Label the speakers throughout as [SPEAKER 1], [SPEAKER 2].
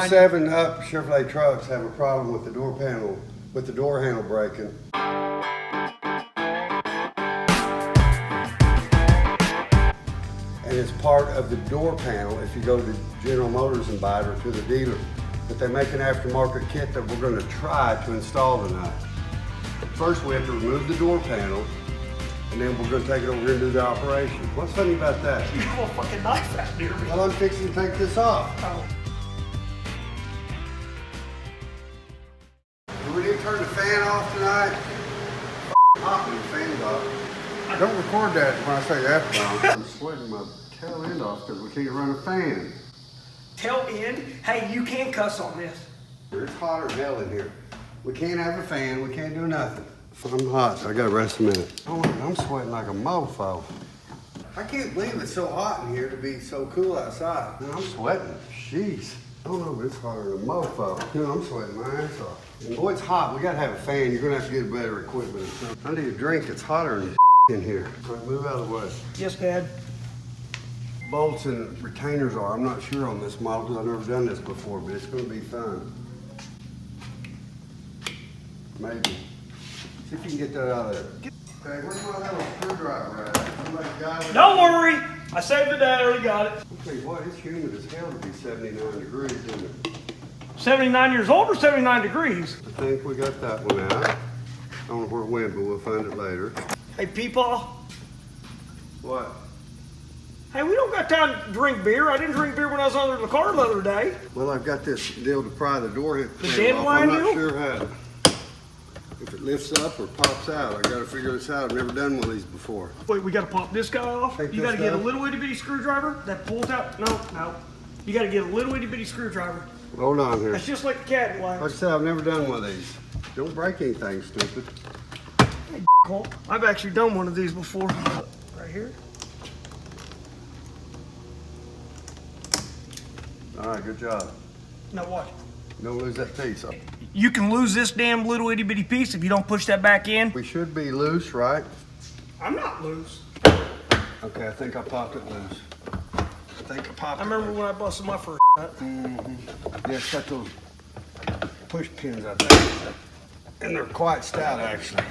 [SPEAKER 1] 7 up Chevrolet trucks have a problem with the door panel, with the door handle breaking. And it's part of the door panel if you go to General Motors and buy it or to the dealer. But they make an aftermarket kit that we're going to try to install tonight. First we have to remove the door panel, and then we're going to take it over here and do the operation. What's funny about that?
[SPEAKER 2] You have a fucking knife out there.
[SPEAKER 1] Well, I'm fixing to take this off.
[SPEAKER 2] Oh.
[SPEAKER 1] Do we need to turn the fan off tonight? Popping the fan's off. Don't record that when I say F-bomb. I'm sweating my tail end off because we can't run a fan.
[SPEAKER 2] Tail end? Hey, you can cuss on this.
[SPEAKER 1] It's hotter than hell in here. We can't have a fan, we can't do nothing. I'm hot, I gotta rest a minute. Oh, I'm sweating like a mofo. I can't believe it's so hot in here to be so cool outside. Man, I'm sweating, jeez. I don't know, but it's hotter than a mofo. Dude, I'm sweating my ass off. And boy, it's hot, we gotta have a fan. You're gonna have to get better equipment. I need a drink that's hotter than in here. All right, move out of the way.
[SPEAKER 2] Yes, Dad.
[SPEAKER 1] Bolts and retainers are, I'm not sure on this model because I've never done this before, but it's gonna be fun. Maybe. See if you can get that out of there. Okay, where's my little screwdriver at?
[SPEAKER 2] Don't worry, I saved it. I already got it.
[SPEAKER 1] I'll tell you what, it's humid as hell to be 79 degrees, isn't it?
[SPEAKER 2] 79 years old or 79 degrees?
[SPEAKER 1] I think we got that one out. I don't know where it went, but we'll find it later.
[SPEAKER 2] Hey, people.
[SPEAKER 1] What?
[SPEAKER 2] Hey, we don't got time to drink beer. I didn't drink beer when I was under the car the other day.
[SPEAKER 1] Well, I've got this deal to pry the door hit.
[SPEAKER 2] The dandelion
[SPEAKER 1] I'm not
[SPEAKER 2] deal?
[SPEAKER 1] sure how. If it lifts up or pops out, I gotta figure this out. I've never done one of these before.
[SPEAKER 2] Wait, we gotta pop this guy off?
[SPEAKER 1] Take
[SPEAKER 2] You
[SPEAKER 1] this
[SPEAKER 2] gotta get a
[SPEAKER 1] guy?
[SPEAKER 2] little itty bitty screwdriver that pulls out. No. You gotta get a little itty bitty screwdriver.
[SPEAKER 1] Hold on here.
[SPEAKER 2] That's just like the Cadillac.
[SPEAKER 1] Like I said, I've never done one of these. Don't break anything, stupid.
[SPEAKER 2] Hey, Colt. I've actually done one of these before. Right here.
[SPEAKER 1] All right, good job.
[SPEAKER 2] Now watch.
[SPEAKER 1] Don't lose that piece.
[SPEAKER 2] You can lose this damn little itty bitty piece if you don't push that back in.
[SPEAKER 1] We should be loose, right?
[SPEAKER 2] I'm not loose.
[SPEAKER 1] Okay, I think I popped it loose.
[SPEAKER 2] I remember when I busted my first nut.
[SPEAKER 1] Yeah, it's got those push pins, I think. And they're quite stout, actually.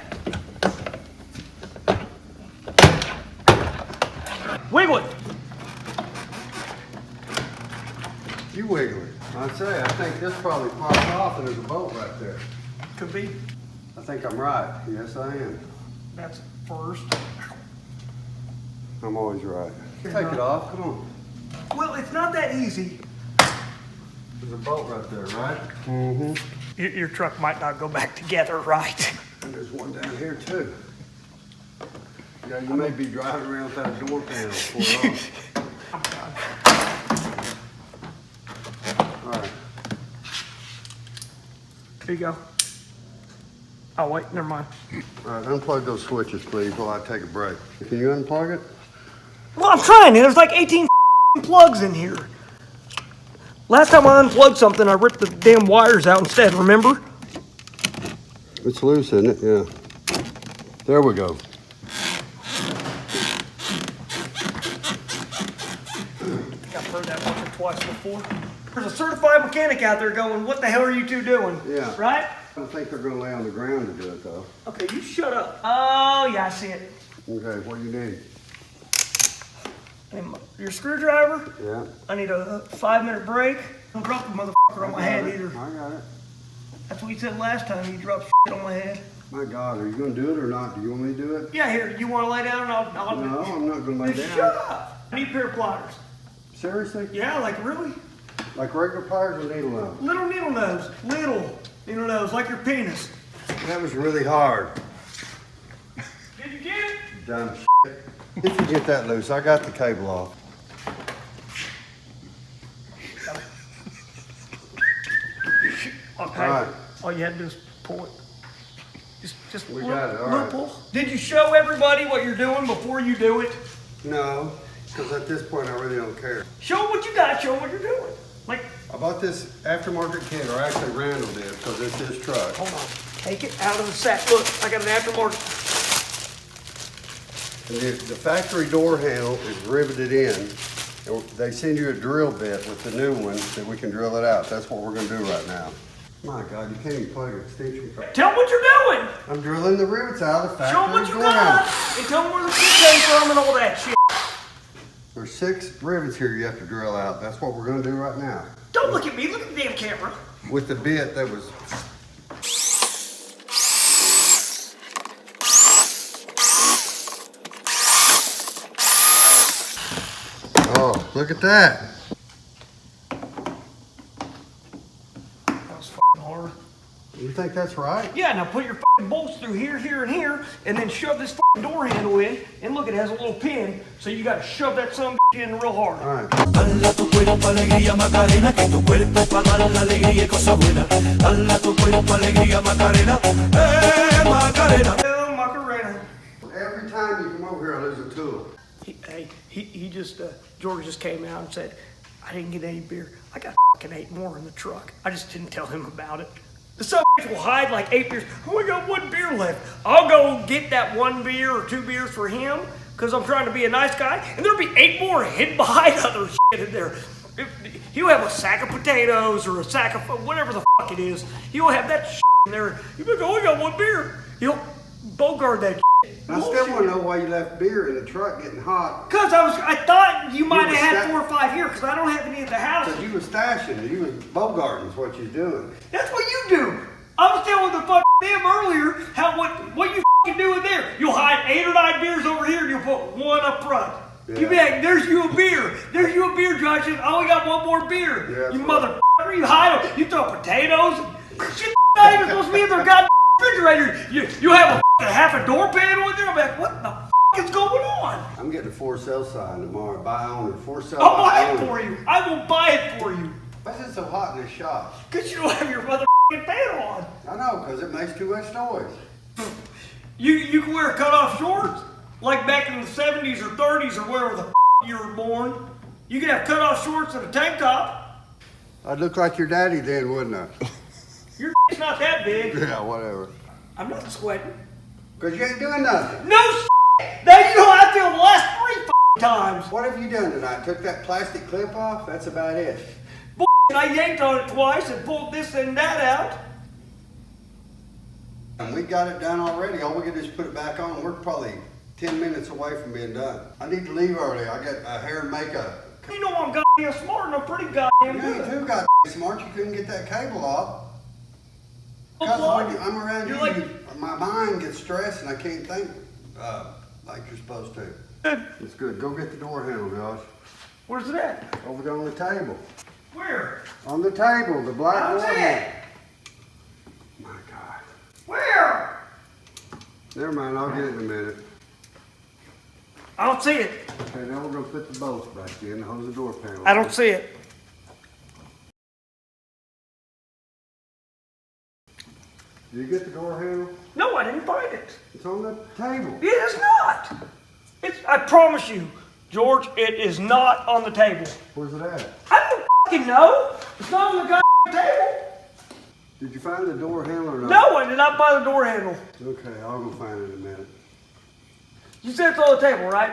[SPEAKER 2] Wiggle it.
[SPEAKER 1] You wiggle it. I'd say, I think this probably popped off and there's a bolt right there.
[SPEAKER 2] Could be.
[SPEAKER 1] I think I'm right. Yes, I am.
[SPEAKER 2] That's first.
[SPEAKER 1] I'm always right. Take it off, come on.
[SPEAKER 2] Well, it's not that easy.
[SPEAKER 1] There's a bolt right there, right? Mm-hmm.
[SPEAKER 2] Your truck might not go back together, right?
[SPEAKER 1] And there's one down here too. Yeah, you may be driving around without a door panel pulled off. All right.
[SPEAKER 2] Here you go. Oh, wait, never mind.
[SPEAKER 1] All right, unplug those switches, please, while I take a break. Can you unplug it?
[SPEAKER 2] Well, I'm trying. There's like 18 plugs in here. Last time I unplugged something, I ripped the damn wires out instead, remember?
[SPEAKER 1] It's loose, isn't it? Yeah. There we go.
[SPEAKER 2] I've heard that once or twice before. There's a certified mechanic out there going, what the hell are you two doing?
[SPEAKER 1] Yeah.
[SPEAKER 2] Right?
[SPEAKER 1] I don't think they're going to lay on the ground to do it, though.
[SPEAKER 2] Okay, you shut up. Oh, yeah, I see it.
[SPEAKER 1] Okay, what do you need?
[SPEAKER 2] Your screwdriver.
[SPEAKER 1] Yeah.
[SPEAKER 2] I need a 5-minute break. Don't drop the motherfucker on my head either.
[SPEAKER 1] I got it.
[SPEAKER 2] That's what you said last time. You dropped shit on my head.
[SPEAKER 1] My God, are you going to do it or not? Do you want me to do it?
[SPEAKER 2] Yeah, here. You want to lay down and I'll
[SPEAKER 1] No, I'm not going to lay
[SPEAKER 2] Just
[SPEAKER 1] down.
[SPEAKER 2] shut up. I need a pair of pliers.
[SPEAKER 1] Seriously?
[SPEAKER 2] Yeah, like really?
[SPEAKER 1] Like regular pliers or needle nose?
[SPEAKER 2] Little needle nose. Little needle nose, like your penis.
[SPEAKER 1] That was really hard.
[SPEAKER 2] Did you get it?
[SPEAKER 1] Dumb shit. If you get that loose, I got the cable off.
[SPEAKER 2] Okay.
[SPEAKER 1] All right.
[SPEAKER 2] All you had to do is pull it. Just
[SPEAKER 1] We got it, all right.
[SPEAKER 2] pull. Did you show everybody what you're doing before you do it?
[SPEAKER 1] No, because at this point I really don't care.
[SPEAKER 2] Show them what you got. Show them what you're doing. Like,
[SPEAKER 1] I bought this aftermarket kit, or actually Randall did, because it's his truck.
[SPEAKER 2] hold on. Take it out of the sack. Look, I got an aftermarket.
[SPEAKER 1] And the factory door handle is riveted in, They send you a drill bit with the new one that we can drill it out. That's what we're gonna do right now. My God, you can't even plug an extension cord.
[SPEAKER 2] Tell them what you're doing.
[SPEAKER 1] I'm drilling the rivets out of the factory.
[SPEAKER 2] Show them what you got. And tell them where the shit came from and all that shit.
[SPEAKER 1] There's 6 rivets here you have to drill out. That's what we're gonna do right now.
[SPEAKER 2] Don't look at me. Look at the damn camera.
[SPEAKER 1] With the bit that was... Oh, look at that.
[SPEAKER 2] That was fucking hard.
[SPEAKER 1] You think that's right?
[SPEAKER 2] Yeah, now put your fucking bolts through here, here, and here, and then shove this fucking door handle in. And look, it has a little pin, so you gotta shove that son of a bitch in real hard.
[SPEAKER 1] All right.
[SPEAKER 3] Dala tu cuerpo alegría Macarena, que tu cuerpo pa' dar la alegría y cosa buena. Dala tu cuerpo alegría Macarena, Macarena.
[SPEAKER 2] Oh, Macarena.
[SPEAKER 1] Every time you come over here, I lose a tool.
[SPEAKER 2] He just, George just came out and said, I didn't get any beer. I got fucking 8 more in the truck. I just didn't tell him about it. The son of a bitch will hide like 8 beers. Oh, I got 1 beer left. I'll go get that 1 beer or 2 beers for him because I'm trying to be a nice guy. And there'll be 8 more hidden behind other shit in there. He'll have a sack of potatoes or a sack of whatever the fuck it is. He'll have that shit in there. He'll be like, oh, I got 1 beer. He'll bogart that shit.
[SPEAKER 1] I still want to know why you left beer in the truck getting hot.
[SPEAKER 2] Because I thought you might have had
[SPEAKER 1] sta-
[SPEAKER 2] 4 or 5 here because I don't have any at the house.
[SPEAKER 1] Because you was stashing. You was bogarting is what you're doing.
[SPEAKER 2] That's what you do. I was telling the fucking them earlier how what you fucking do in there. You'll hide 8 or 9 beers over here and you'll put 1 up front.
[SPEAKER 1] Yeah.
[SPEAKER 2] You be like, there's you a beer. There's you a beer, Josh. I only got 1 more beer.
[SPEAKER 1] Yeah,
[SPEAKER 2] you
[SPEAKER 1] that's
[SPEAKER 2] motherfucker. You hide them. You throw potatoes. Shit not even supposed to be in their goddamn refrigerator. You have a half a door panel in there. I'm like, what the fuck is going on?
[SPEAKER 1] I'm getting a for sale sign tomorrow. Buy owner. For sale.
[SPEAKER 2] I'll buy
[SPEAKER 1] by
[SPEAKER 2] it
[SPEAKER 1] owner.
[SPEAKER 2] for you. I will buy it for you.
[SPEAKER 1] Why is it so hot in this shop?
[SPEAKER 2] Because you don't have your motherfucking fan on.
[SPEAKER 1] I know, because it makes too much noise.
[SPEAKER 2] You can wear cutoff shorts like back in the 70s or 30s or wherever the you were born. You can have cutoff shorts and a tank top.
[SPEAKER 1] I'd look like your daddy then, wouldn't I?
[SPEAKER 2] Your not that big.
[SPEAKER 1] Yeah, whatever.
[SPEAKER 2] I'm not sweating.
[SPEAKER 1] Because you ain't doing nothing.
[SPEAKER 2] No shit. Now you know how I feel the last 3 times.
[SPEAKER 1] What have you done tonight? Took that plastic clip off? That's about it.
[SPEAKER 2] I yanked on it twice and pulled this and that out.
[SPEAKER 1] And we got it done already. All we can do is put it back on. We're probably 10 minutes away from being done. I need to leave early. I got hair and makeup.
[SPEAKER 2] You know I'm goddamn smart and I'm pretty goddamn
[SPEAKER 1] You ain't
[SPEAKER 2] good.
[SPEAKER 1] too goddamn smart. You couldn't get that cable off.
[SPEAKER 2] Well,
[SPEAKER 1] Because
[SPEAKER 2] plug.
[SPEAKER 1] when I'm around
[SPEAKER 2] You're
[SPEAKER 1] you,
[SPEAKER 2] like-
[SPEAKER 1] my mind gets stressed and I can't think like you're supposed to. It's good. Go get the door handle, Josh.
[SPEAKER 2] Where's it at?
[SPEAKER 1] Over there on the table.
[SPEAKER 2] Where?
[SPEAKER 1] On the table, the black
[SPEAKER 2] How's
[SPEAKER 1] door
[SPEAKER 2] it?
[SPEAKER 1] handle. My God.
[SPEAKER 2] Where?
[SPEAKER 1] Never mind, I'll get it in a minute.
[SPEAKER 2] I don't see it.
[SPEAKER 1] Okay, now we're gonna put the bolts back in, hold the door panel.
[SPEAKER 2] I don't see it.
[SPEAKER 1] Did you get the door handle?
[SPEAKER 2] No, I didn't find it.
[SPEAKER 1] It's on the table.
[SPEAKER 2] It is not. I promise you, George, it is not on the table.
[SPEAKER 1] Where's it at?
[SPEAKER 2] I don't fucking know. It's not on the goddamn table.
[SPEAKER 1] Did you find the door handle or not?
[SPEAKER 2] No, I did not buy the door handle.
[SPEAKER 1] Okay, I'll go find it in a minute.
[SPEAKER 2] You said it's on the table, right?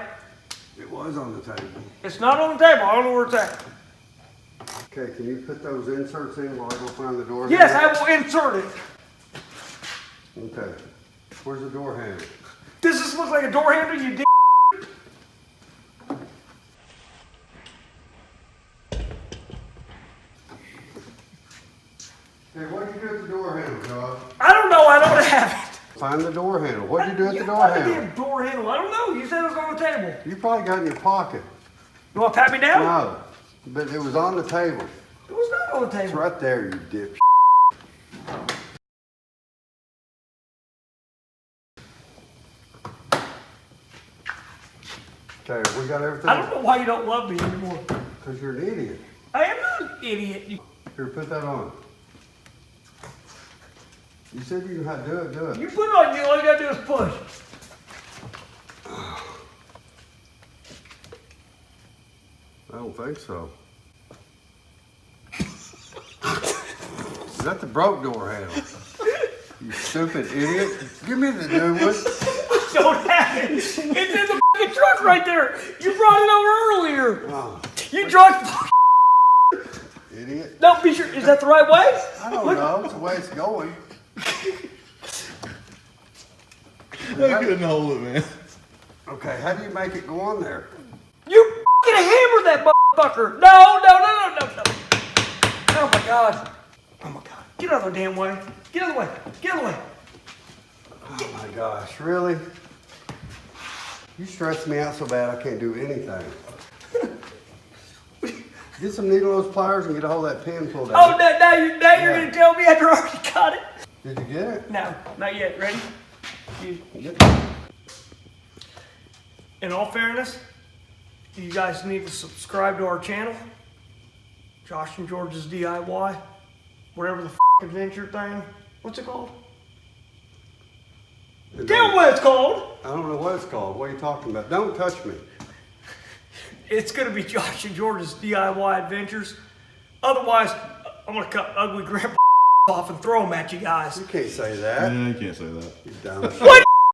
[SPEAKER 1] It was on the table.
[SPEAKER 2] It's not on the table. I don't know where it's at.
[SPEAKER 1] Okay, can you put those inserts in while I go find the door
[SPEAKER 2] Yes,
[SPEAKER 1] handle?
[SPEAKER 2] I will insert it.
[SPEAKER 1] Okay. Where's the door handle?
[SPEAKER 2] Does this look like a door handle, you dick?
[SPEAKER 1] Hey, what'd you do at the door handle, Josh?
[SPEAKER 2] I don't know. I don't have it.
[SPEAKER 1] Find the door handle. What'd you do at the
[SPEAKER 2] You
[SPEAKER 1] door
[SPEAKER 2] find the
[SPEAKER 1] handle?
[SPEAKER 2] damn door handle. I don't know. You said it was on the table.
[SPEAKER 1] You probably got it in your pocket.
[SPEAKER 2] You want to pat me down?
[SPEAKER 1] No, but it was on the table.
[SPEAKER 2] It was not on the
[SPEAKER 1] It's
[SPEAKER 2] table.
[SPEAKER 1] right there, you dip. Okay, we got everything?
[SPEAKER 2] I don't know why you don't love me anymore.
[SPEAKER 1] Because you're an idiot.
[SPEAKER 2] I am not an idiot.
[SPEAKER 1] Here, put that on. You said you knew how to do it, do it.
[SPEAKER 2] You put it on, all you gotta do is push.
[SPEAKER 1] I don't think so. Is that the broke door handle? You stupid idiot. Give me the new one.
[SPEAKER 2] Don't have it. It's in the fucking truck right there. You brought it over earlier.
[SPEAKER 1] Oh,
[SPEAKER 2] You drunk?
[SPEAKER 1] Idiot.
[SPEAKER 2] No, be sure. Is that the right way?
[SPEAKER 1] I don't know. It's the way it's going.
[SPEAKER 4] I couldn't hold it, man.
[SPEAKER 1] Okay, how do you make it go on there?
[SPEAKER 2] You fucking hammered that motherfucker. No. Oh my God. Oh my God. Get out of the damn way. Get out of the way. Get out of the way.
[SPEAKER 1] Oh my gosh, really? You stress me out so bad I can't do anything. Get some needle nose pliers and get a hold of that pin pulled out.
[SPEAKER 2] Oh, now you're going to tell me after I already got it?
[SPEAKER 1] Did you get it?
[SPEAKER 2] No, not yet. Ready? In all fairness, you guys need to subscribe to our channel. Josh and George's DIY. Whatever the adventure thing. What's it called? Tell me what it's called.
[SPEAKER 1] I don't know what it's called. What are you talking about? Don't touch me.
[SPEAKER 2] It's going to be Josh and George's DIY adventures. Otherwise, I'm going to cut ugly grandpa off and throw them at you guys.
[SPEAKER 1] You can't say that.
[SPEAKER 4] Yeah, I can't say that.
[SPEAKER 1] You dumb.
[SPEAKER 2] What?